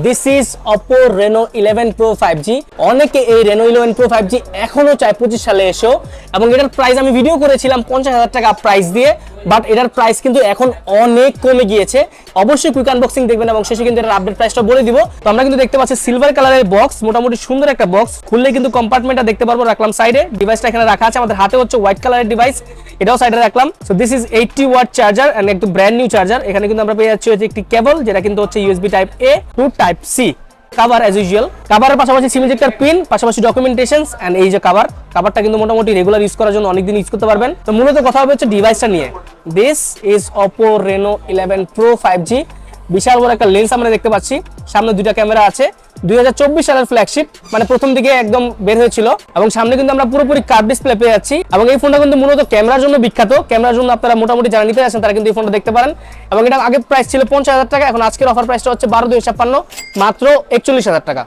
This is Oppo Reno 11 Pro 5G। অনেকে এই Reno 11 Pro 5G এখনো চায় 25 সালে এসেও, এবং এটার প্রাইস আমি ভিডিও করেছিলাম 50,000 টাকা প্রাইস দিয়ে, বাট এটার প্রাইস কিন্তু এখন অনেক কমে গিয়েছে। অবশ্যই কুইক আনবক্সিং দেখবেন এবং শেষে কিন্তু এটার আপডেট প্রাইসটা বলে দিব। তো আমরা কিন্তু দেখতে পাচ্ছি সিলভার কালারের বক্স, মোটামুটি সুন্দর একটা বক্স। খুললে কিন্তু কম্পার্টমেন্টটা দেখতে পারবো, রাখলাম সাইডে। ডিভাইসটা এখানে রাখা আছে, আমাদের হাতে হচ্ছে হোয়াইট কালারের ডিভাইস, এটাও সাইডে রাখলাম। So this is 80 watt charger and একদম ব্র্যান্ড নিউ চার্জার। এখানে কিন্তু আমরা পেয়ে যাচ্ছি একটি কেবল, যেটা কিন্তু হচ্ছে USB type A to type C। Cover as usual, কভারের পাশাপাশি সিম ইজেক্টর পিন, পাশাপাশি ডকুমেন্টেশনস এন্ড এই যে কভারটা কিন্তু মোটামুটি রেগুলার ইউজ করার জন্য অনেকদিন ইউজ করতে পারবেন। তো মূলত কথা হবে হচ্ছে ডিভাইসটা নিয়ে। This is Oppo Reno 11 Pro 5G। বিশাল বড় একটা লেন্স আমরা দেখতে পাচ্ছি, সামনে দুইটা ক্যামেরা আছে। 2024 সালের ফ্ল্যাগশিপ, মানে প্রথম দিকে একদম বের হয়েছিল, এবং সামনে কিন্তু আমরা পুরোপুরি কার্ভ ডিসপ্লে পেয়ে যাচ্ছি। এবং এই ফোনটা কিন্তু মূলত ক্যামেরার জন্য বিখ্যাত। ক্যামেরার জন্য আপনারা মোটামুটি যারা নিতে যাচ্ছেন তারা কিন্তু এই ফোনটা দেখতে পারেন। এবং এটা আগে প্রাইস ছিল 50,000 টাকা, এখন আজকের অফার প্রাইসটা হচ্ছে 12,256, মাত্র 41,000 টাকা।